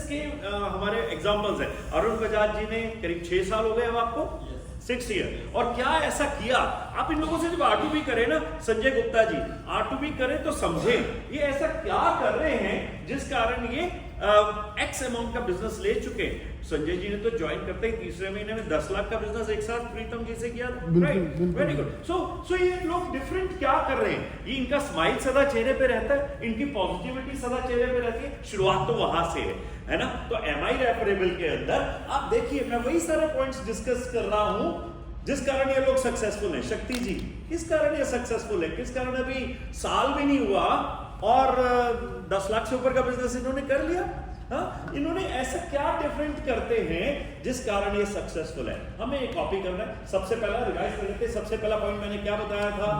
इसके हमारे एग्जांपल्स हैं। अरुण बजाज जी ने करीब 6 साल हो गए अब आपको, 6 ईयर। और क्या ऐसा किया, आप इन लोगों से जब R2B करें ना, संजय गुप्ता जी R2B करें तो समझे ये ऐसा क्या कर रहे हैं जिस कारण ये एक्स अमाउंट का बिजनेस ले चुके। संजय जी ने तो ज्वाइन करते ही तीसरे महीने में 10 लाख का बिजनेस एक साथ प्रीतम जी से किया, राइट? Very good. सो ये लोग डिफरेंट क्या कर रहे हैं, ये इनका स्माइल सदा चेहरे पे रहता है, इनकी पॉजिटिविटी सदा चेहरे पे रहती है। शुरुआत तो वहां से है ना। तो MI रेफरेबल के अंदर आप देखिए, मैं वही सारे पॉइंट्स डिस्कस कर रहा हूं जिस कारण ये लोग सक्सेसफुल हैं। शक्ति जी किस कारण ये सक्सेसफुल है, किस कारण अभी साल भी नहीं हुआ और 10 लाख से ऊपर का बिजनेस इन्होंने कर लिया। हाँ, इन्होंने ऐसा क्या डिफरेंट करते हैं जिस कारण ये सक्सेसफुल है। हमें ये कॉपी करना है। सबसे पहला रिवाइज कर लेते हैं। सबसे पहला पॉइंट मैंने क्या बताया था,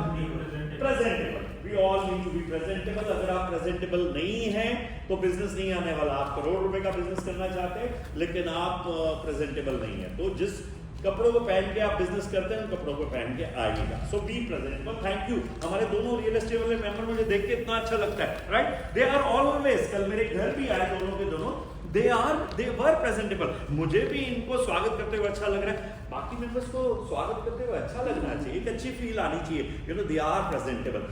presentable. We all need to be presentable. अगर आप प्रेजेंटेबल नहीं हैं तो बिजनेस नहीं आने वाला। आप करोड़ रुपए का बिजनेस करना चाहते हैं लेकिन आप प्रेजेंटेबल नहीं है, तो जिस कपड़ों को पहन के आप बिजनेस करते हैं उन कपड़ों को पहन के आइएगा। सो बी प्रेजेंटेबल। Thank you. हमारे दोनों रियल एस्टेट वाले मेंबर मुझे देख के इतना अच्छा लगता है, राइट? दे आर ऑलवेज, कल मेरे घर भी आए दोनों के दोनों, दे वर प्रेजेंटेबल। मुझे भी इनको स्वागत करते हुए अच्छा लग रहा है, बाकी मेंबर्स को स्वागत करते हुए अच्छा लगना चाहिए, एक अच्छी फील आनी चाहिए, you know they are presentable.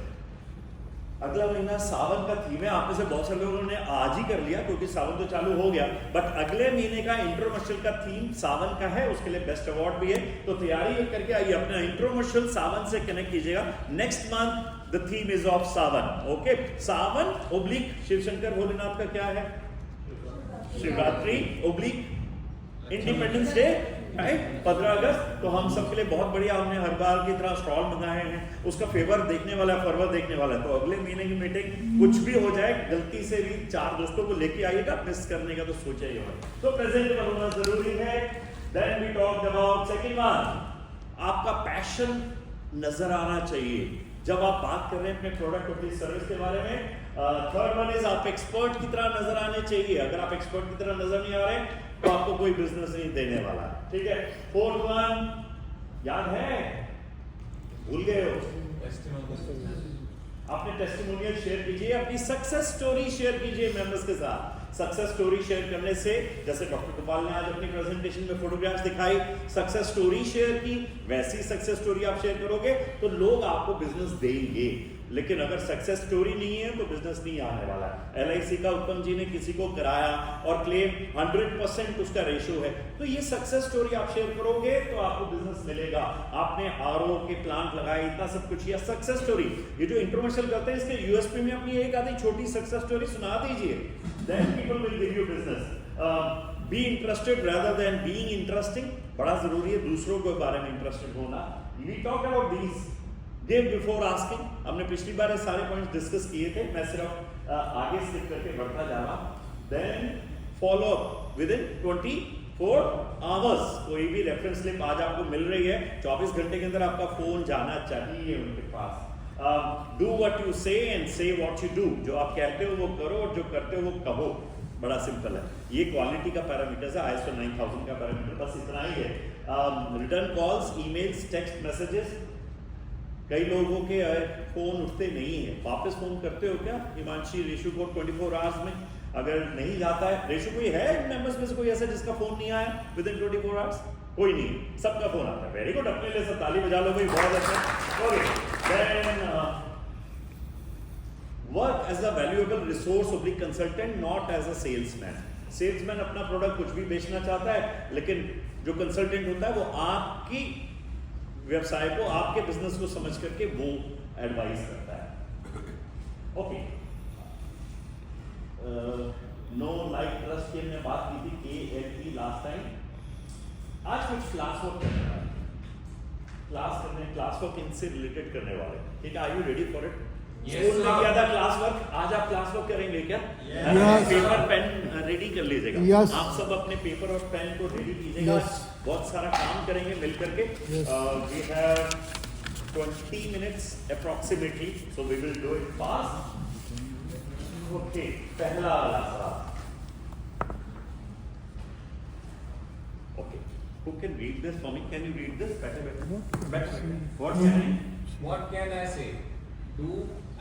अगला महीना सावन का थीम है। आप में से बहुत सारे लोगों ने आज ही कर लिया क्योंकि सावन तो चालू हो गया, बट अगले महीने का इंट्रोमर्शियल का थीम सावन का है, उसके लिए बेस्ट अवार्ड भी है। तो तैयारी करके आइए, अपना इंट्रोमर्शियल सावन से कनेक्ट कीजिएगा। Next month the theme is of Sawan. Okay, Sawan oblique Shivshankar Bholenath का क्या है, Shivratri oblique independence day, right? 15 अगस्त। तो हम सबके लिए बहुत बढ़िया, हमने हर बार की तरह स्टॉल मंगाए हैं, उसका फेवर देखने वाला है, फॉरवर्ड देखने वाला है। तो अगले महीने की मीटिंग कुछ भी हो जाए, गलती से भी 4 दोस्तों को लेके आइएगा, मिस करने का तो सोचा ही होगा। तो प्रेजेंटेबल होना जरूरी है। Then we talked about second one, आपका पैशन नजर आना चाहिए जब आप बात कर रहे हैं अपने प्रोडक्ट और सर्विस के बारे में। थर्ड वन इज आप एक्सपर्ट की तरह नजर आने चाहिए। अगर आप एक्सपर्ट की तरह नजर नहीं आ रहे तो आपको कोई बिजनेस नहीं देने वाला, ठीक है? फोर्थ वन याद है, भूल गए हो, अपने टेस्टिमोनियल शेयर कीजिए, अपनी सक्सेस स्टोरी शेयर कीजिए मेंबर्स के साथ। सक्सेस स्टोरी शेयर करने से, जैसे डॉक्टर गोपाल ने आज अपनी प्रेजेंटेशन में फोटोग्राफ्स दिखाई, सक्सेस स्टोरी शेयर की, वैसी सक्सेस स्टोरी आप शेयर करोगे तो लोग आपको बिजनेस देंगे। लेकिन अगर सक्सेस स्टोरी नहीं है तो बिजनेस नहीं आने वाला। LIC का उत्तम जी ने किसी को कराया और क्लेम 100% उसका रेशियो है, तो ये सक्सेस स्टोरी आप शेयर करोगे तो आपको बिजनेस मिलेगा। आपने RO के प्लांट लगाए, इतना सब कुछ किया, सक्सेस स्टोरी। ये जो इंटरनेशनल करते हैं इसके USP में अपनी एक आधी छोटी सक्सेस स्टोरी सुना दीजिए, then people will give you business. Be interested rather than being interesting, बड़ा जरूरी है दूसरों के बारे में इंटरेस्टेड होना। We talked about these. Give before asking, हमने पिछली बार ये सारे पॉइंट्स डिस्कस किए थे, मैं सिर्फ आगे स्किप करके बढ़ता जा रहा। Then follow up within 24 hours. कोई भी रेफरेंस स्लिप आज आपको मिल रही है, 24 घंटे के अंदर आपका फोन जाना चाहिए उनके पास। डू व्हाट यू से एंड से व्हाट यू डू। जो आप कहते हो वो करो और जो करते हो वो कहो। बड़ा सिंपल है, ये क्वालिटी का पैरामीटर है, ISO 9000 का पैरामीटर, बस इतना ही है। Return calls, emails, text messages. कई लोगों के फोन उठते नहीं है, वापस फोन करते हो क्या? हिमांशी, रेशु को 24 आवर्स में अगर नहीं जाता है, रेशु कोई है मेंबर्स में से कोई ऐसा जिसका फोन नहीं आया विद इन 24 आवर्स? कोई नहीं, सबका फोन आता है। वेरी गुड, अपने लिए सब ताली बजा लो भाई, बहुत अच्छा। Okay, then work as a valuable resource oblique consultant, not as a salesman. Salesman अपना प्रोडक्ट कुछ भी बेचना चाहता है, लेकिन जो कंसल्टेंट होता है वो आपकी व्यवसाय को, आपके बिजनेस को समझ करके वो एडवाइस करता है। ओके, नो लाइक ट्रस्ट की हमने बात की थी, KLE लास्ट टाइम। आज कुछ क्लास वर्क करने वाले, क्लास वर्क इनसे रिलेटेड करने वाले, ठीक है? Are you ready for it? School में किया था क्लास वर्क, आज आप क्लास वर्क करेंगे क्या? पेपर पेन रेडी कर लीजिएगा। आप सब अपने पेपर और पेन को रेडी कीजिएगा। बहुत सारा काम करेंगे मिल करके। We have 20 minutes approximately, so we will do it fast. Okay, पहला वाला सवाल। Okay, who can read this for me? Can you read this? Better. What can I say? Do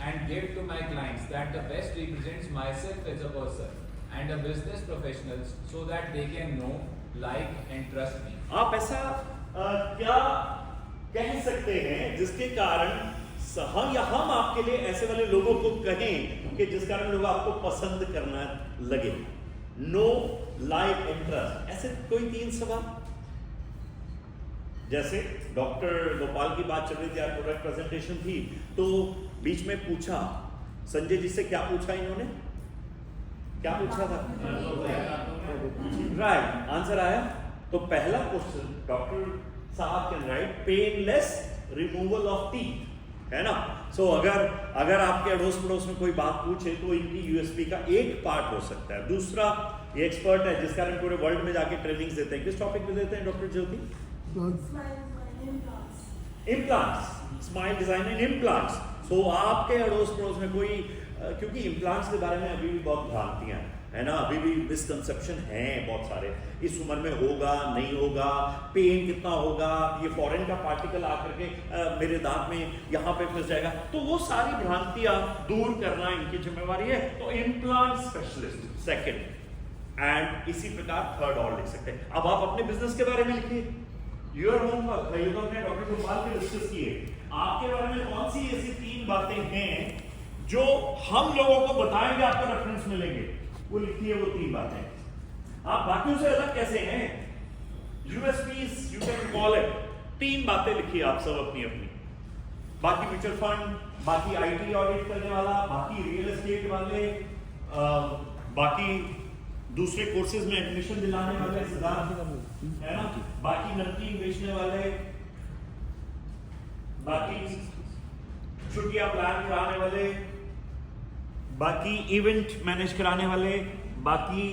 and give to my clients that the best represents myself as a person and the business professionals so that they can know, like and trust me. आप ऐसा क्या कह सकते हैं जिसके कारण हम या हम आपके लिए ऐसे वाले लोगों को कहें कि जिस कारण लोग आपको पसंद करना लगे? नो, लाइक एंड ट्रस्ट, ऐसे कोई 3 सवाल। जैसे डॉक्टर गोपाल की बात चल रही थी, प्रोडक्ट प्रेजेंटेशन थी, तो बीच में पूछा संजय जी से, क्या पूछा इन्होंने, क्या पूछा था? राइट, आंसर आया। तो पहला क्वेश्चन डॉक्टर साहब can write painless removal of teeth, है ना? सो अगर आपके अड़ोस पड़ोस में कोई बात पूछे तो इनकी यूएसपी का एक पार्ट हो सकता है। दूसरा, ये एक्सपर्ट है जिस कारण पूरे वर्ल्ड में जाके ट्रेनिंग्स देते हैं। किस टॉपिक पे देते हैं doctor Jyoti? Implants, smile design and implants. So आपके अड़ोस पड़ोस में कोई, क्योंकि इम्प्लांट्स के बारे में अभी भी बहुत भ्रांतियां हैं, है ना, अभी भी मिसकंसेप्शन हैं बहुत सारे। इस उम्र में होगा, नहीं होगा, पेन कितना होगा, ये फॉरेन का पार्टिकल आकर के मेरे दांत में यहाँ पे फंस जाएगा, तो वो सारी भ्रांतियां दूर करना इनकी जिम्मेवारी है। तो इम्प्लांट स्पेशलिस्ट सेकंड, एंड इसी प्रकार थर्ड और लिख सकते हैं। अब आप अपने बिजनेस के बारे में लिखिए, योर होमवर्क, ये तो हमने डॉक्टर गोपाल के डिस्कस किए। आपके बारे में कौन सी ऐसी 3 बातें हैं जो हम लोगों को बताएंगे, आपको रेफरेंस मिलेंगे, वो लिखिए वो 3 बातें। आप बाकियों से अलग कैसे हैं? USPs you can call it. 3 बातें लिखिए आप सब अपनी अपनी। बाकी म्यूचुअल फंड, बाकी आईटी ऑडिट करने वाला, बाकी रियल एस्टेट वाले, बाकी दूसरे कोर्सेज में एडमिशन दिलाने वाले है ना, बाकी नमकीन बेचने वाले, बाकी छुट्टियां प्लान कराने वाले, बाकी इवेंट मैनेज कराने वाले, बाकी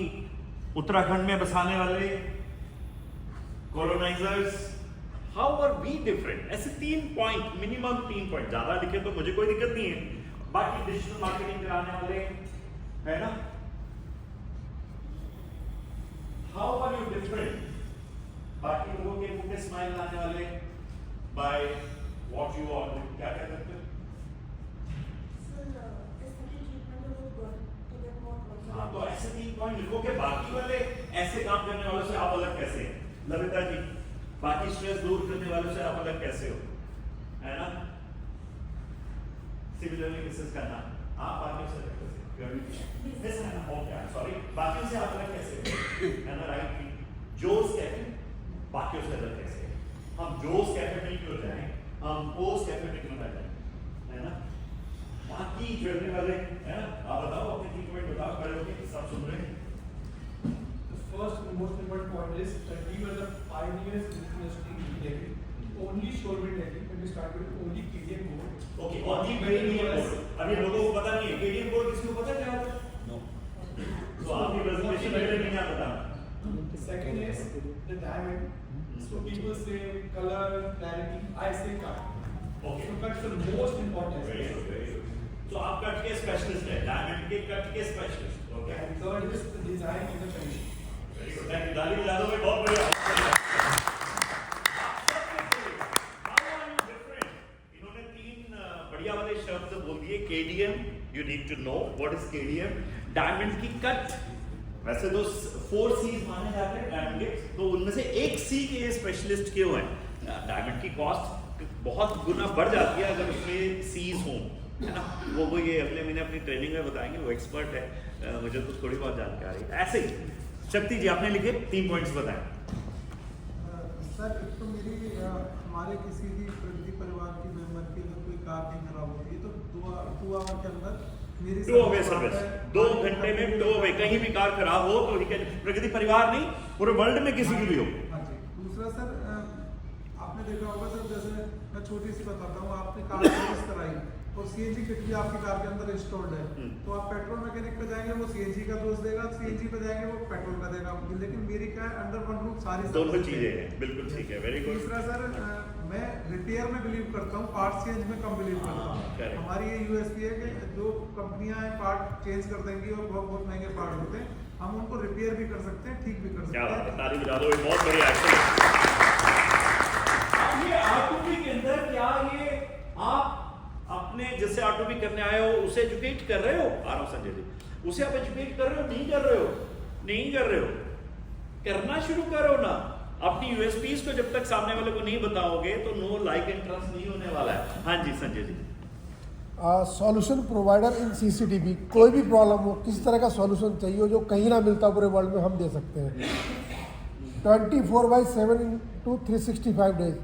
उत्तराखंड में बसाने वाले, colonisers, how are we different? ऐसे 3 पॉइंट, मिनिमम 3 पॉइंट, ज्यादा लिखे तो मुझे कोई दिक्कत नहीं है। बाकी डिजिटल मार्केटिंग कराने वाले, है ना, हाउ आर यू डिफरेंट? बाकी लोगों के मुंह पे स्माइल लाने वाले, by what you are doing, क्या क्या करते हो? हाँ, तो ऐसे 3 पॉइंट लिखो कि बाकी वाले ऐसे काम करने वालों से आप अलग कैसे हैं? ललिता जी, बाकी स्ट्रेस दूर करने वालों से आप अलग कैसे हो, है ना? सिमिलरली बिजनेस करना, आप बाकियों से अलग कैसे हो? ओके, सॉरी, बाकियों से आप अलग कैसे हो, है ना? राइट, जोश कैफे बाकियों से अलग कैसे है? हम जोश कैफे में क्यों जाएं, हम पोस्ट कैफे में क्यों ना जाएं, है ना? बाकी ज्वेलरी वाले, है ना, आप बताओ अपने 3 पॉइंट बताओ, खड़े होके सब सुन रहे हैं। The first and most important point is that we were the pioneers in this industry in Delhi. Only store in Delhi when we started, only KDM board. Okay, और जी KDM बोर्ड, अभी लोगों को पता नहीं है KDM बोर्ड किसको पता क्या होता है? नो। तो आपकी प्रेजेंटेशन में नहीं आता था। Second is the diamond. So people say color, clarity. I say cut. Okay. So cut is the most important. Very good, very good. तो आप कट के स्पेशलिस्ट हैं, डायमंड के कट के specialist, okay? And third is the design and the finishing. Very good, thank you. ताली बजा दो भाई, बहुत बढ़िया। इन्होंने 3 बढ़िया वाले शब्द बोल दिए। KDM, you need to know what is KDM. Diamond की कट, वैसे तो 4 C's माने जाते हैं डायमंड के, तो उनमें से एक C के स्पेशलिस्ट क्यों हैं? डायमंड की कॉस्ट बहुत गुना बढ़ जाती है अगर उसमें C's हों, है ना? वो ये अगले महीने अपनी ट्रेनिंग में बताएंगे, वो एक्सपर्ट है, मुझे तो थोड़ी बहुत जानकारी है। ऐसे ही शक्ति जी, आपने लिखे 3 पॉइंट्स बताएं। सर, एक तो मेरी हमारे किसी भी प्रगति परिवार की मेंबर की अगर कोई कार नहीं खराब होती है तो 2 आवर के अंदर मेरी टू अवे सर्विस, 2 घंटे में टू अवे, कहीं भी कार खराब हो तो ठीक है, प्रगति परिवार नहीं, पूरे वर्ल्ड में किसी की भी हो। हाँ जी। दूसरा सर, आपने देखा होगा सर, जैसे मैं छोटी सी बताता हूँ, आपने कार सर्विस कराई और CNG किट भी आपकी कार के अंदर इंस्टॉल्ड है, तो आप पेट्रोल मैकेनिक पे जाएंगे वो CNG का दोष देगा, CNG पे जाएंगे वो पेट्रोल का देगा, लेकिन मेरी क्या है, अंडर वन रूफ सारी दोनों चीजें हैं, बिल्कुल ठीक है, वेरी गुड। तीसरा सर, मैं रिपेयर में बिलीव करता हूँ, पार्ट चेंज में कम बिलीव करता हूँ। हमारी ये यूएसपी है कि जो कंपनियां हैं पार्ट चेंज कर देंगी और बहुत बहुत महंगे पार्ट होते हैं, हम उनको रिपेयर भी कर सकते हैं, ठीक भी कर सकते हैं। क्या तारीफ बजा दो, बहुत बढ़िया एक्शन। ये R2P के अंदर क्या ये आप अपने जैसे R2P करने आए हो उसे एजुकेट कर रहे हो? आ रहा हूं संजय जी, उसे आप एजुकेट कर रहे हो, नहीं कर रहे हो, नहीं कर रहे हो, करना शुरू करो ना। अपनी यूएसपीज को जब तक सामने वाले को नहीं बताओगे तो नो लाइक एंड ट्रस्ट नहीं होने वाला है। हाँ जी Sanjay ji. Solution provider in CCTV, कोई भी प्रॉब्लम हो, किस तरह का सॉल्यूशन चाहिए हो जो कहीं ना मिलता पूरे वर्ल्ड में, हम दे सकते हैं 24/7 × 365 डेज।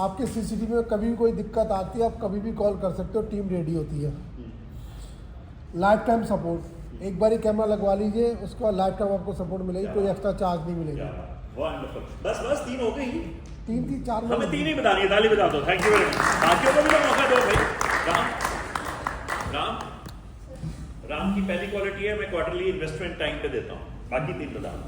आपके सीसीटीवी में कभी भी कोई दिक्कत आती है, आप कभी भी कॉल कर सकते हो, टीम रेडी होती है। लाइफ टाइम सपोर्ट, एक बार ही कैमरा लगवा लीजिए, उसके बाद लाइफ टाइम आपको सपोर्ट मिलेगी, कोई एक्स्ट्रा चार्ज नहीं मिलेगा। बस 3 हो गई, 3 4 हमें 3 ही बतानी है, ताली बता दो। Thank you very much. बाकियों को भी तो मौका दो भाई। राम की पहली क्वालिटी है मैं क्वार्टरली इन्वेस्टमेंट टाइम पे देता हूँ, बाकी 3 बता दो।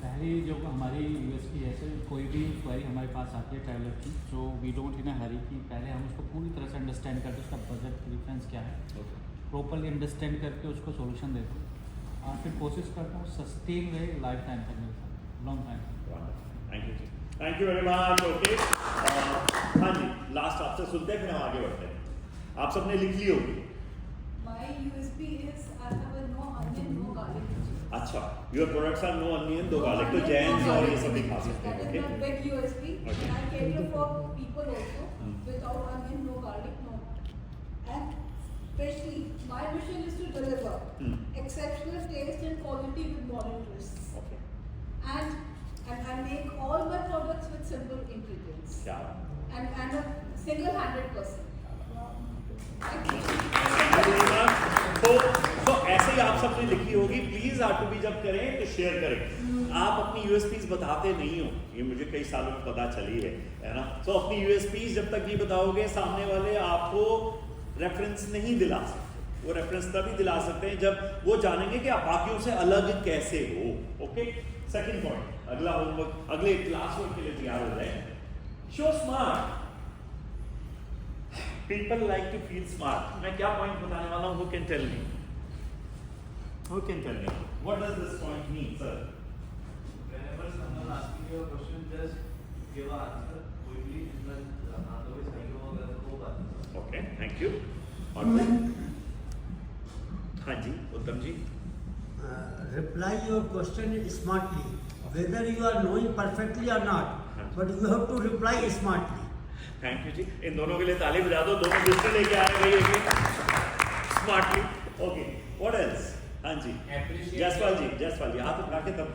पहली जो हमारी यूएसपी है सर, कोई भी क्वेरी हमारे पास आती है ट्रैवलर की, सो वी डोंट इन अ हरी कि पहले हम उसको पूरी तरह से अंडरस्टैंड करते उसका बजट प्रेफरेंस क्या है, प्रॉपरली अंडरस्टैंड करके उसको सॉल्यूशन देते हैं और फिर कोशिश करता हूँ सस्टेन रहे लाइफ टाइम तक मेरे साथ, long time. Thank you, thank you very much. Okay, हाँ जी, लास्ट आपसे सुनते हैं फिर हम आगे बढ़ते हैं। आप सबने लिख ली होगी। My USP is I have a no onion, no garlic. अच्छा, your products are no onion, दो गार्लिक, तो जैन्स और ये सब भी खा सकते That हैं। is my okay, big USP. Okay. And I cater for people also without onion, no garlic, no. And especially my mission is to deliver exceptional taste and quality with modern twists. Okay, And I make all my products with simple ingredients. क्या And a single-handed person. तो ऐसे ही आप सबने लिखी होगी। Please R2B जब करें तो शेयर करें। आप अपनी यूएसपीज बताते नहीं हो, ये मुझे कई सालों में पता चली है ना। तो अपनी यूएसपीज जब तक नहीं बताओगे सामने वाले आपको रेफरेंस नहीं दिला सकते। वो रेफरेंस तभी दिला सकते हैं जब वो जानेंगे कि आप बाकियों से अलग कैसे हो। ओके, सेकंड पॉइंट, अगला होमवर्क, अगले क्लास वर्क के लिए तैयार हो जाए। Show smart, people like to feel smart। मैं क्या पॉइंट बताने वाला हूँ, who can tell me? Who can tell me? What does this point mean, sir? Whenever someone asking you a question, just give an answer quickly, otherwise नहीं होगा तो वो बात नहीं। Okay, thank you। और हाँ जी, उत्तम जी। Reply your question smartly, whether you are knowing perfectly or not, but you have to reply smartly। Thank you ji, इन दोनों के लिए ताली बजा दो, दोनों दूसरे लेके आ रहे हैं स्मार्टली। Okay, what else? हाँ जी, जयसवाल जी हाथ उठा के तब।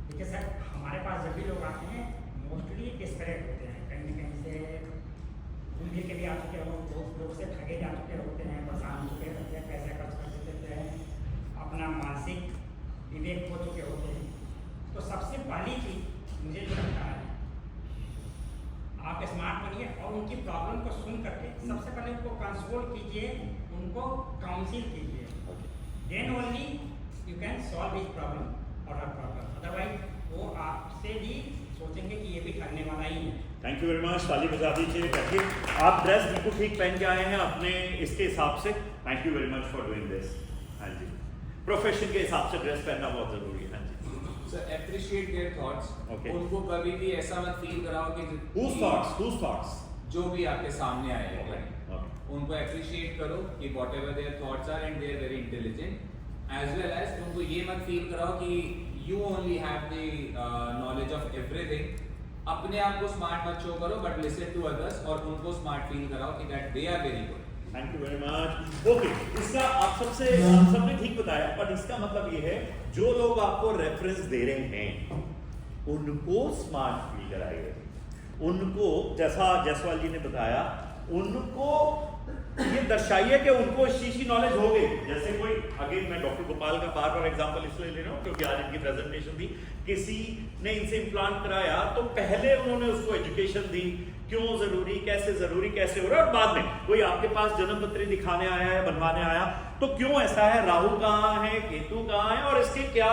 देखिए सर, हमारे पास जब भी लोग आते हैं मोस्टली डिस्परेट होते हैं, कहीं न कहीं से घूम के भी आ चुके हो, दोस्त लोग से ठगे जा चुके होते हैं, परेशान चुके होते हैं, पैसे खर्च कर चुके हैं, अपना मानसिक विवेक खो चुके होते हैं। तो सबसे पहली चीज़ मुझे जो लगता है, आप स्मार्ट बनिए और उनकी प्रॉब्लम को सुन करके सबसे पहले उनको कंसोल कीजिए, उनको काउंसिल कीजिए, then only you can solve this problem और हर प्रॉब्लम। अदरवाइज वो आपसे भी सोचेंगे कि ये भी करने वाला ही है। थैंक यू वेरी मच, ताली बजा दीजिए। बैठिए, आप ड्रेस बिल्कुल ठीक पहन के आए हैं अपने इसके हिसाब से। Thank you very much for doing this. हाँ जी, प्रोफेशन के हिसाब से ड्रेस पहनना बहुत जरूरी है। हाँ जी, So appreciate their thoughts। Okay. उनको कभी भी ऐसा मत फील कराओ कि whose thoughts? जो भी आपके सामने आए Okay. हैं Okay. उनको अप्रिशिएट करो कि whatever their thoughts are and they are very intelligent, as well as उनको ये मत फील कराओ कि you only have the knowledge of everything। अपने आप को स्मार्ट मत शो करो, but listen to others और उनको स्मार्ट फील कराओ कि that they are very good। Thank you very much. Okay, इसका आप सबने ठीक बताया, पर इसका मतलब ये है जो लोग आपको रेफरेंस दे रहे हैं उनको स्मार्ट फील कराइए। उनको जैसा जयसवाल जी ने बताया, उनको ये दर्शाइए कि उनको इस चीज की नॉलेज हो गई। जैसे कोई, अगेन मैं डॉक्टर गोपाल का बार बार एग्जांपल इसलिए ले रहा हूँ क्योंकि आज इनकी प्रेजेंटेशन थी। किसी ने इनसे इम्प्लांट कराया तो पहले उन्होंने उसको एजुकेशन दी, क्यों जरूरी, कैसे हो रहा है, और बाद में कोई आपके पास जन्म पत्री दिखाने आया है, बनवाने आया, तो क्यों ऐसा है, राहु कहाँ है, केतु कहाँ है और इसके क्या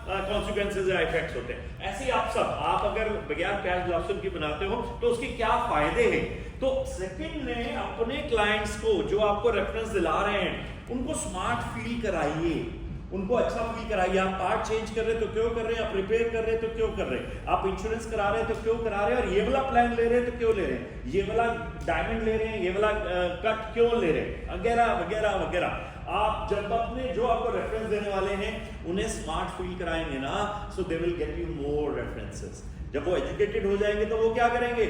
कॉन्सिक्वेंसेज या इफेक्ट्स होते हैं। ऐसे ही आप अगर बगैर प्याज लहसुन की बनाते हो तो उसके क्या फायदे हैं। तो सेकंड ने अपने क्लाइंट्स को जो आपको रेफरेंस दिला रहे हैं उनको स्मार्ट फील कराइए। उनको अच्छा फील कराइए। आप पार्ट चेंज कर रहे हैं तो क्यों कर रहे हैं, आप रिपेयर कर रहे हैं तो क्यों कर रहे हैं, आप इंश्योरेंस करा रहे हैं तो क्यों करा रहे हैं, और ये वाला प्लान ले रहे हैं तो क्यों ले रहे हैं, ये वाला डायमंड ले रहे हैं, ये वाला कट क्यों ले रहे हैं, वगैरह वगैरह वगैरह। आप जब अपने जो आपको रेफरेंस देने वाले हैं उन्हें स्मार्ट फील कराएंगे ना, so they will get you more references. जब वो एजुकेटेड हो जाएंगे तो वो क्या करेंगे,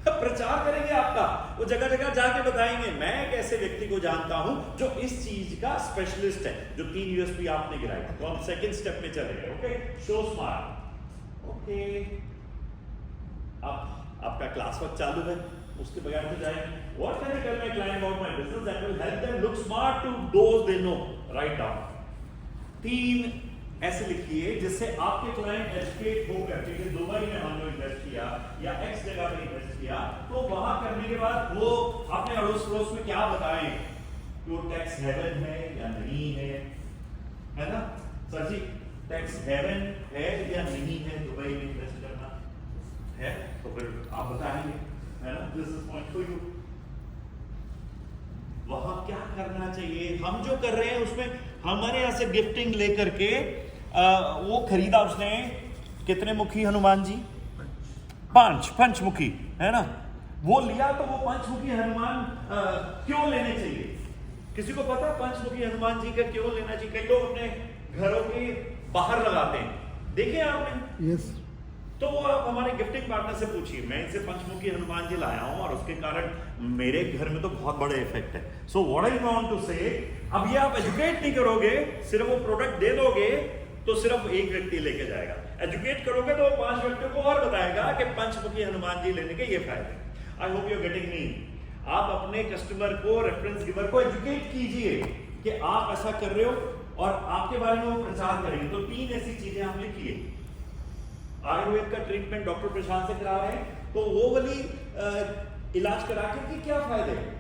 प्रचार करेंगे आपका, वो जगह जगह जाके बताएंगे मैं एक ऐसे व्यक्ति को जानता हूं जो इस चीज का स्पेशलिस्ट है। जो 3 यूएसपी आपने गिराई, तो हम सेकंड स्टेप में चले गए। Okay, show smart. ओके, अब आपका क्लास वर्क चालू है, उसके बगैर तो जाएंगे। What can I tell my client about my business that will help them look smart to those they know. Write down 3 ऐसे लिखिए जिससे आपके क्लाइंट एजुकेट होकर के दुबई में हमने इन्वेस्ट किया या एक्स जगह पे इन्वेस्ट किया, तो वहां करने के बाद वो अपने अड़ोस पड़ोस में क्या बताएं कि वो टैक्स हेवन है या नहीं है ना सर जी, टैक्स हेवन है या नहीं है दुबई में इन्वेस्ट करना है, तो फिर आप बताएंगे, है ना। This is point for you. वहां क्या करना चाहिए, हम जो कर रहे हैं उसमें हमारे यहां से गिफ्टिंग लेकर के वो खरीदा उसने कितने मुखी हनुमान जी, 5 पंचमुखी, है ना। वो लिया तो वो पंचमुखी हनुमान क्यों लेने चाहिए, किसी को पता पंचमुखी हनुमान जी का क्यों लेना चाहिए? कई लोग अपने घरों के बाहर लगाते हैं, देखे आपने? यस। तो वो आप हमारे गिफ्टिंग पार्टनर से पूछिए, मैं इसे पंचमुखी हनुमान जी लाया हूं और उसके कारण मेरे घर में तो बहुत बड़े इफेक्ट है। So what I want to say, अब ये आप एजुकेट नहीं करोगे, सिर्फ वो प्रोडक्ट दे दोगे तो सिर्फ एक व्यक्ति लेके जाएगा। एजुकेट करोगे तो 5 व्यक्तियों को और बताएगा कि पंचमुखी हनुमान जी लेने के ये फायदे। I hope you are getting me. आप अपने कस्टमर को, रेफरेंस गिवर को एजुकेट कीजिए कि आप ऐसा कर रहे हो और आपके बारे में वो प्रचार करेंगे। तो 3 ऐसी चीजें आप लिखिए। आयुर्वेद का ट्रीटमेंट डॉक्टर प्रशांत से करा रहे हैं तो वो वाली इलाज करा के क्या फायदे हैं,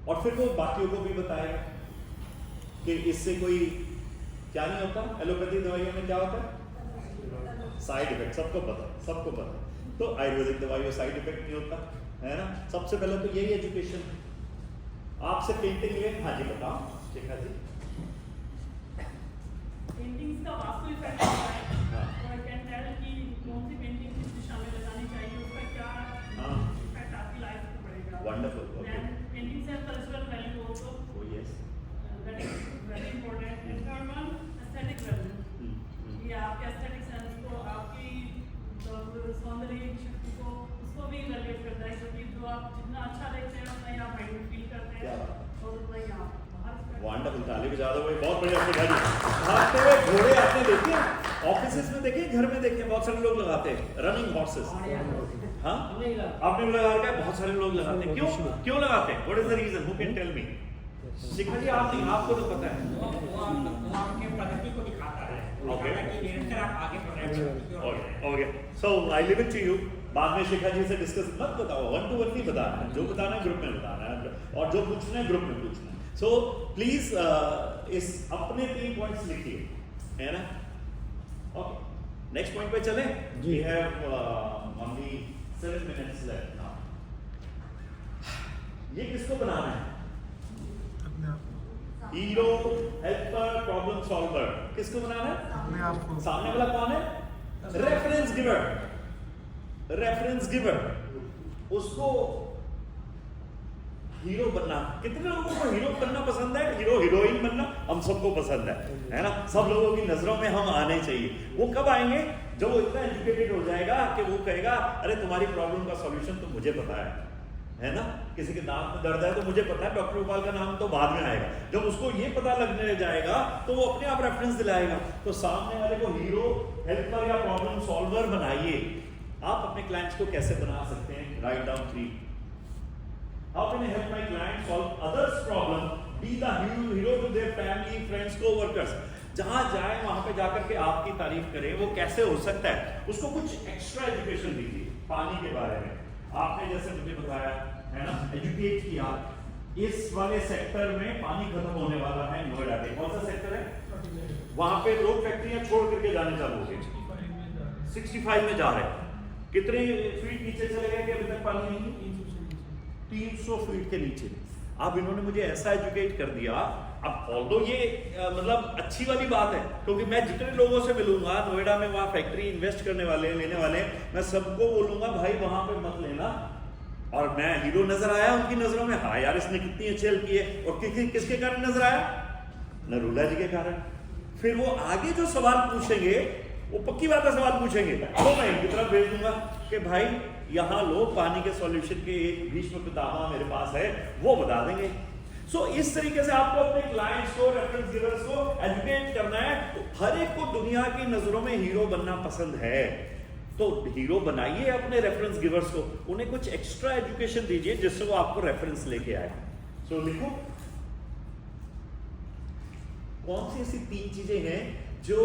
और फिर वो बाकियों को भी बताएगा कि इससे कोई क्या नहीं होता। एलोपैथी दवाइयों में क्या होता है, साइड इफेक्ट, सबको पता, सबको पता। तो आयुर्वेदिक दवाइयों साइड इफेक्ट नहीं होता, है ना। सबसे पहले तो यही एजुकेशन। आपसे पेंटिंग ले, हाँ जी बताओ शिखा जी। पेंटिंग्स का वास्तु इफेक्ट होता है, और आई कैन टेल कि कौन सी पेंटिंग किस दिशा में लगानी चाहिए, उसका क्या इफेक्ट आपकी लाइफ पे पड़ेगा। Wonderful. Okay, paintings have cultural value also, oh yes, that is very important. And third one aesthetic value, ये आपके एस्थेटिक सेंस को, आपकी सौंदर्य शक्ति को, उसको भी इवैल्यूएट करता है, क्योंकि जो आप जितना अच्छा देखते हैं उतना ही आप माइंड में फील करते हैं और उतना ही आप बाहर। वंडरफुल, ताली बजा दो भाई, बहुत बढ़िया शिखा जी। भागते हुए घोड़े आपने देखे, ऑफिसेज में देखे, घर में देखे, बहुत सारे लोग लगाते हैं रनिंग हॉर्सेस। हाँ, आपने भी लगा रखा है, बहुत सारे लोग लगाते हैं। क्यों लगाते हैं? What is the reason? Who can tell me? Shikha ji आप नहीं, आपको तो पता है। वो आपके प्रगति को दिखाता है, Okay. कि निरंतर आप आगे बढ़ रहे हैं। Okay, so I leave it to you. बाद में शिखा जी से डिस्कस मत बताओ, 1 to 1 नहीं बताना है, जो बताना है ग्रुप में बताना है, और जो पूछना है ग्रुप में पूछना है। सो प्लीज इस अपने 3 पॉइंट्स लिखिए, है ना। ओके, नेक्स्ट पॉइंट पे चलें। We have only 7 minutes left now. ये किसको बनाना है? हीरो, हेल्पर, प्रॉब्लम सॉल्वर, किसको बनाना है? अपने आप को। सामने वाला कौन है? Reference giver. रेफरेंस गिवर, उसको हीरो बनना। कितने लोगों को हीरो बनना पसंद है? हीरो हीरोइन बनना हम सबको पसंद है ना। सब लोगों की नजरों में हम आने चाहिए। वो कब आएंगे? जब वो इतना एजुकेटेड हो जाएगा कि वो कहेगा अरे तुम्हारी प्रॉब्लम का सॉल्यूशन तो मुझे पता है ना। किसी के दांत में दर्द है तो मुझे पता है, डॉक्टर गोपाल का नाम तो बाद में आएगा। जब उसको ये पता लगने जाएगा तो वो अपने आप रेफरेंस दिलाएगा। तो सामने वाले को हीरो, हेल्पर या प्रॉब्लम सॉल्वर बनाइए। आप अपने क्लाइंट्स को कैसे बना सकते हैं? Right down 3। How can I help my client solve others' problem? Be the hero to their family, friends, co-workers. जहां जाए वहां पे जाकर के आपकी तारीफ करे। वो कैसे हो सकता है? उसको कुछ एक्स्ट्रा एजुकेशन दीजिए पानी के बारे में। आपने जैसे मुझे बताया है ना, एजुकेट किया। इस वाले सेक्टर में पानी खत्म होने वाला है नोएडा के। कौन सा सेक्टर है? वहां पे लोग फैक्ट्रियां छोड़ करके जाने चालू हो गए। 65 में जा रहे हैं। कितने फीट नीचे चले गए कि अभी तक पानी नहीं? 300 फीट के नीचे। अब इन्होंने मुझे ऐसा एजुकेट कर दिया अब ऑल्दो ये मतलब अच्छी वाली बात है, क्योंकि मैं जितने लोगों से मिलूंगा नोएडा में, वहाँ फैक्ट्री इन्वेस्ट करने वाले लेने वाले, मैं सबको बोलूंगा भाई वहां पे मत लेना। और मैं हीरो नजर आया उनकी नजरों में, हाँ यार इसने कितनी अच्छी हेल्प की है, और किसके कारण नजर आया? नरूला जी के कारण। फिर वो आगे जो सवाल पूछेंगे वो पक्की बात है सवाल पूछेंगे तो मैं इनकी तरफ भेज दूंगा कि भाई यहाँ लो पानी के सॉल्यूशन के एक भीष्म पितामह मेरे पास है, वो बता देंगे। सो इस तरीके से आपको अपने क्लाइंट्स को, रेफरेंस गिवर्स को एजुकेट करना है। तो हर एक को दुनिया की नजरों में हीरो बनना पसंद है, तो हीरो बनाइए अपने रेफरेंस गिवर्स को, उन्हें कुछ एक्स्ट्रा एजुकेशन दीजिए जिससे वो आपको रेफरेंस लेके आए। सो लिखो कौन सी ऐसी 3 चीजें हैं जो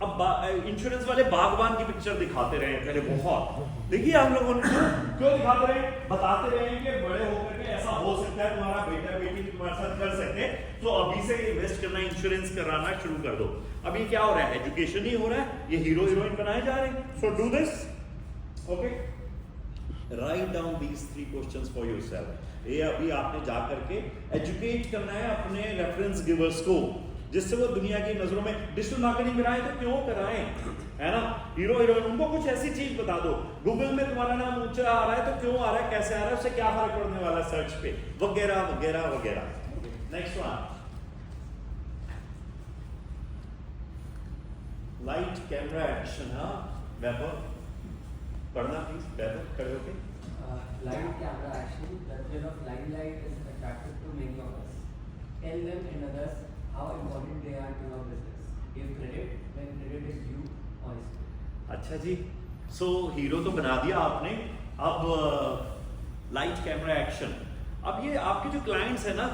अब इंश्योरेंस वाले बागवान की पिक्चर दिखाते रहे पहले बहुत, देखिए हम लोगों ने क्यों दिखाते रहे, बताते रहे कि बड़े होकर के ऐसा हो सकता है, तुम्हारा बेटा बेटी तुम्हारे साथ कर सकते हैं, तो अभी से इन्वेस्ट करना, इंश्योरेंस कराना शुरू कर दो। अभी क्या हो रहा है, एजुकेशन ही हो रहा है, ये हीरो हीरोइन बनाए जा रहे हैं। So do this, okay, write down these 3 questions for yourself. ये अभी आपने जा करके एजुकेट करना है अपने रेफरेंस गिवर्स को, जिससे वो दुनिया की नजरों में डिजिटल मार्केटिंग कराएं तो क्यों कराएं, है ना। हीरो हीरोइन उनको कुछ ऐसी चीज बता दो, गूगल में तुम्हारा नाम ऊंचा आ रहा है तो क्यों आ रहा है, कैसे आ रहा है, उससे क्या फर्क पड़ने वाला है सर्च पे, वगैरह वगैरह वगैरह। Next one, light camera action. हाँ वैभव पढ़ना प्लीज, वैभव खड़े होके। Light camera action, the thrill of limelight is attractive to many of us. Tell them and others how important they are to our business. Give credit when credit is due honestly. अच्छा जी, सो hero तो बना दिया आपने, अब light camera action. अब ये आपके जो क्लाइंट्स है ना,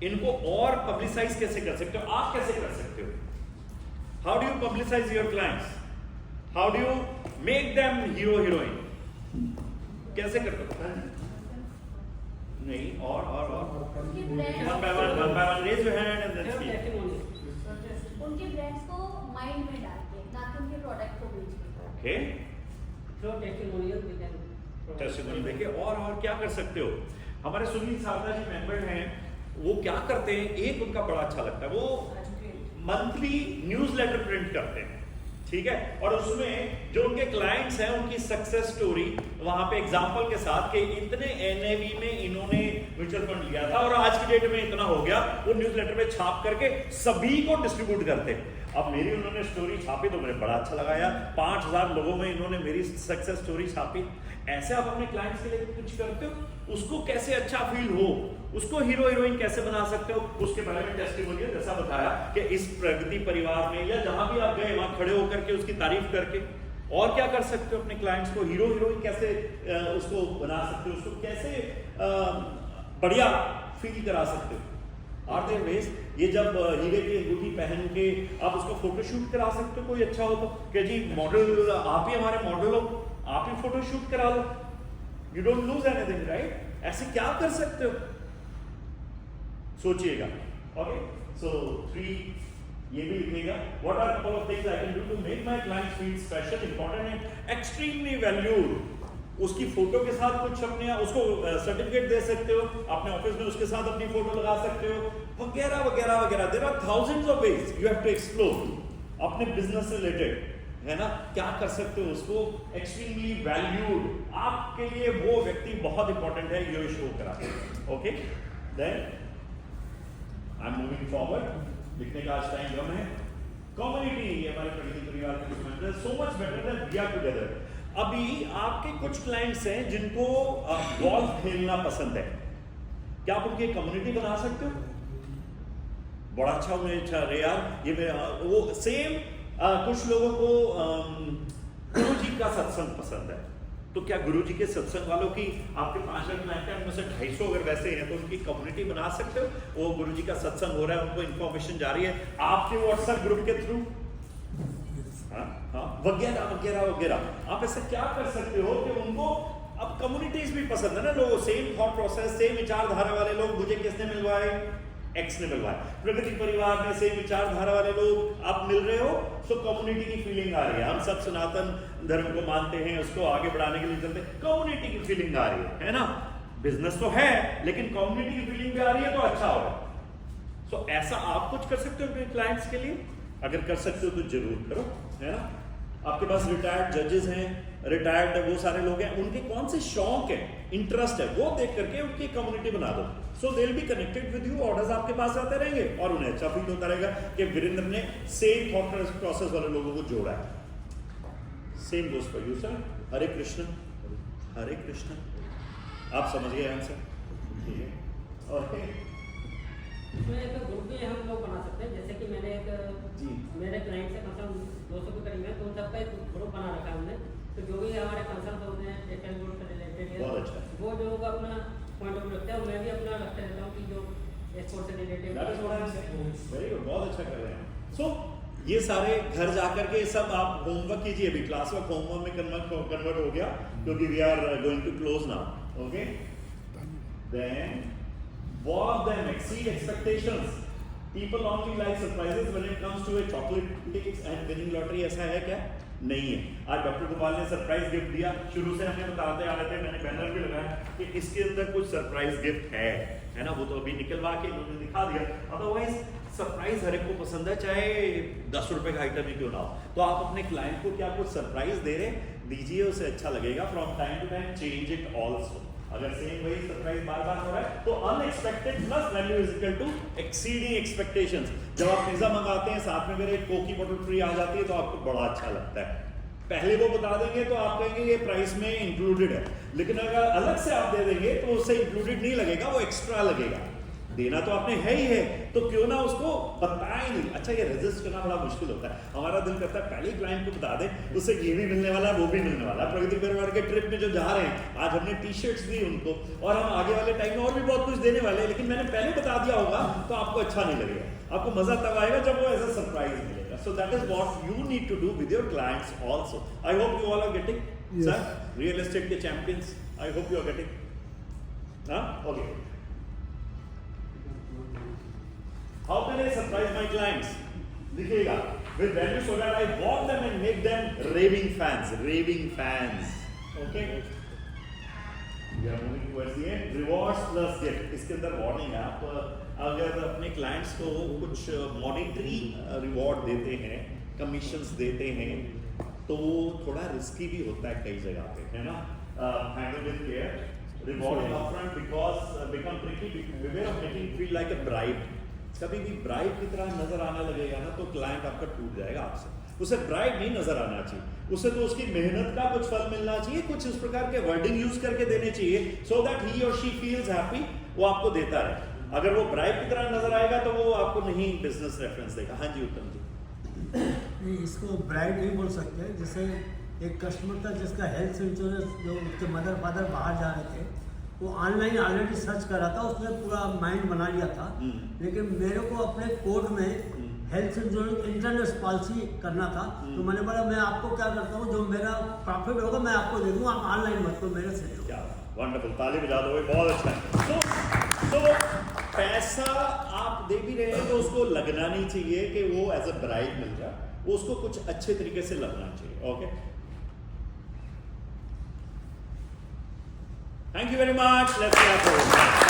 इनको और पब्लिसाइज कैसे कर सकते हो, आप कैसे कर सकते हो? How do you publicise your clients, how do you make them hero heroine, कैसे करते हो? नहीं, और one by one raise your hand and then speak. उनके ब्रांड्स को माइंड में डाल के, ना कि उनके प्रोडक्ट को बेच के। Okay, Through testimonial we can testimonial देके और क्या कर सकते हो? हमारे सुनील सावदा जी मेंबर हैं, वो क्या करते हैं, एक उनका बड़ा अच्छा लगता है, वो मंथली न्यूज़लेटर प्रिंट करते हैं, ठीक है, और उसमें जो उनके क्लाइंट्स हैं उनकी सक्सेस स्टोरी वहां पे एग्जांपल के साथ कि इतने एनएवी में इन्होंने म्यूचुअल फंड लिया था और आज की डेट में इतना हो गया, वो न्यूज़लेटर में छाप करके सभी को डिस्ट्रीब्यूट करते हैं। अब मेरी उन्होंने स्टोरी छापी तो मुझे बड़ा अच्छा लगा यार, 5000 लोगों में इन्होंने मेरी सक्सेस स्टोरी छापी। ऐसे आप अपने क्लाइंट्स के लिए कुछ करते हो, उसको कैसे अच्छा फील हो, उसको हीरो हीरोइन कैसे बना सकते हो, उसके बारे में टेस्टिमोनियल जैसा बताया कि इस प्रगति परिवार में या जहां भी आप गए वहां खड़े होकर के उसकी तारीफ करके। और क्या कर सकते हो, अपने क्लाइंट्स को हीरो हीरोइन कैसे उसको बना सकते हो, उसको कैसे बढ़िया फील करा सकते हो। आर देयर वेज, ये जब हीरे की अंगूठी पहन के आप उसको फोटोशूट करा सकते हो, कोई अच्छा हो तो कि जी मॉडल आप ही हमारे मॉडल हो, आप ही फोटोशूट करा लो, you don't lose anything, right. ऐसे क्या कर सकते हो, सोचिएगा। ओके, सो 3 ये भी लिखिएगा, what are couple of things I can do to make my clients feel special, important and extremely valued. उसकी फोटो के साथ कुछ अपने उसको सर्टिफिकेट दे सकते हो, अपने ऑफिस में उसके साथ अपनी फोटो लगा सकते हो, वगैरह वगैरह वगैरह। There are thousands of ways you have to explore अपने बिजनेस से रिलेटेड, है ना, क्या कर सकते हो उसको एक्सट्रीमली वैल्यूड, आपके लिए वो व्यक्ति बहुत इंपॉर्टेंट है, ये शो करा। Okay, then I am moving forward. लिखने का आज टाइम कम है। कम्युनिटी, हमारे प्रगति परिवार के member, so much better that we are together. अभी आपके कुछ क्लाइंट्स हैं जिनको गोल्फ खेलना पसंद है, क्या आप उनकी कम्युनिटी बना सकते हो? बड़ा अच्छा, मुझे अच्छा अरे यार ये मेरा वो सेम कुछ लोगों को गुरु जी का सत्संग पसंद है, तो क्या गुरु जी के सत्संग वालों की आपके 500 क्लाइंट हैं, उनमें से 250 अगर वैसे हैं तो उनकी कम्युनिटी बना सकते हो। वो गुरु जी का सत्संग हो रहा है, उनको इन्फॉर्मेशन जा रही है आपके व्हाट्सएप ग्रुप के थ्रू, वगैरह वगैरह वगैरह। आप ऐसे क्या कर सकते हो कि उनको अब कम्युनिटीज भी पसंद है ना, लोगों सेम थॉट प्रोसेस, सेम विचारधारा वाले लोग, मुझे किसने मिलवाए, एक्स ने मिलवाए, प्रगति परिवार में सेम विचारधारा वाले लोग आप मिल रहे हो, तो कम्युनिटी की फीलिंग आ रही है। हम सब सनातन धर्म को मानते हैं, उसको आगे बढ़ाने के लिए चलते हैं, कम्युनिटी की फीलिंग आ रही है ना। बिजनेस तो है लेकिन कम्युनिटी की फीलिंग भी आ रही है, तो अच्छा होगा। सो ऐसा आप कुछ कर सकते हो अपने क्लाइंट्स के लिए? अगर कर सकते हो तो जरूर करो, है ना? आपके पास रिटायर्ड जजेस हैं, रिटायर्ड वो सारे लोग हैं, उनके कौन से शौक है, इंटरेस्ट है, वो देख करके उनकी कम्युनिटी बना दो। So they will be connected with you, orders आपके पास आते रहेंगे और उन्हें अच्छा फील होता रहेगा कि वीरेंद्र ने सेम थॉट प्रोसेस वाले लोगों को जोड़ा है। Same goes for you sir. Hare Krishna, Hare Krishna. आप समझ गए आंसर? ठीक है, ओके। इसमें एक ग्रुप भी हम लोग बना सकते हैं, जैसे कि मैंने एक मेरे क्लाइंट से कंसर्न 200 के करीब है, तो उन सबका एक ग्रुप बना रखा है हमने। तो जो भी हमारे कंसर्न होते हैं टेक्निकल ग्रुप से रिलेटेड, बहुत अच्छा, वो जो लोग अपना पॉइंट ऑफ व्यू रखते हैं, मैं भी अपना रखते रहता हूँ कि जो एक्सपोर्ट से रिलेटेड। वेरी गुड, बहुत अच्छा कर रहे हैं। सो ये सारे घर जाकर के सब आप होमवर्क कीजिए। अभी क्लास वर्क होमवर्क में कन्वर्ट हो गया क्योंकि we are going to close now, okay. Then what of them exceed expectations? People only like surprises when it comes to a chocolate cakes and winning lottery। ऐसा है क्या? नहीं है। आज डॉक्टर गोपाल ने सरप्राइज गिफ्ट दिया, शुरू से हमें बताते आ रहे थे, मैंने बैनर भी लगाया कि इसके अंदर कुछ सरप्राइज गिफ्ट है ना? वो तो अभी निकलवा के इन्होंने दिखा दिया। अदरवाइज सरप्राइज हर एक को पसंद है, चाहे 10 रुपए का आइटम ही क्यों ना हो। तो आप अपने क्लाइंट को क्या कुछ सरप्राइज दे रहे, दीजिए, उसे अच्छा लगेगा। From time to time change it also. अगर सेम वही सरप्राइज बार बार हो रहा है तो unexpected plus value is equal to exceeding expectations. जब आप पिज्जा मंगाते हैं, साथ में अगर एक कोक की बोतल फ्री आ जाती है तो आपको बड़ा अच्छा लगता है। पहले वो बता देंगे तो आप कहेंगे ये प्राइस में इंक्लूडेड है, लेकिन अगर अलग से आप दे देंगे तो उससे इंक्लूडेड नहीं लगेगा, वो एक्स्ट्रा लगेगा। देना तो आपने है ही है, तो क्यों ना उसको बताया ही नहीं। अच्छा, ये रेजिस्ट करना बड़ा मुश्किल होता है। हमारा दिल करता है पहले ही क्लाइंट को बता दे, उससे ये भी मिलने वाला है, वो भी मिलने वाला है। प्रगति परिवार के ट्रिप में जो जा रहे हैं, आज हमने टी शर्ट्स दी उनको, और हम आगे वाले टाइम में और भी बहुत कुछ देने वाले हैं, लेकिन मैंने पहले बता दिया होगा तो आपको अच्छा नहीं लगेगा। आपको मजा तब आएगा जब वो ऐसा सरप्राइज मिलेगा। So that is what you need to do with your clients also. I hope you all are getting, sir, real estate के champions, I hope you are getting. हाँ, okay. How can I surprise my clients? लिखिएगा with value so that I walk them and make them raving fans. Raving fans. Okay. We are moving towards the end. Rewards plus gift. इसके अंदर warning है, आप अगर अपने clients को कुछ monetary reward देते हैं, कमीशंस देते हैं, तो थोड़ा रिस्की भी होता है कई जगह पे, है ना? Handle with care. Rewarding upfront because become tricky. Beware of making it feel like a bribe. कभी भी ब्राइब की तरह नजर आने लगेगा ना तो क्लाइंट आपका टूट जाएगा आपसे। उसे ब्राइब नहीं नजर आना चाहिए, उसे तो उसकी मेहनत का कुछ फल मिलना चाहिए। कुछ इस प्रकार के वर्डिंग यूज करके देने चाहिए सो दैट ही और शी फील्स हैप्पी, वो आपको देता रहे। अगर वो ब्राइब की तरह नजर आएगा तो वो आपको नहीं बिजनेस रेफरेंस देगा। हाँ जी, उत्तम जी। नहीं, इसको ब्राइड नहीं बोल सकते। जैसे एक कस्टमर था जिसका हेल्थ इंश्योरेंस, जो उसके मदर फादर बाहर जा रहे थे, वो ऑनलाइन ऑलरेडी सर्च कर रहा था, उसने पूरा माइंड बना लिया था, लेकिन मेरे को अपने कोड में हेल्थ इंश्योरेंस इंटरनेट पॉलिसी करना था। तो मैंने बोला मैं आपको क्या करता हूँ, जो मेरा प्रॉफिट होगा मैं आपको दे दूँगा, आप ऑनलाइन मत करो, मेरे से। क्या वंडरफुल, ताली बजा दो, बहुत अच्छा है। तो पैसा आप दे भी रहे हैं तो उसको लगना नहीं चाहिए कि वो एज अ ब्राइड मिल जाए, वो उसको कुछ अच्छे तरीके से लगना चाहिए। Okay, thank you very much. Let's clap for it.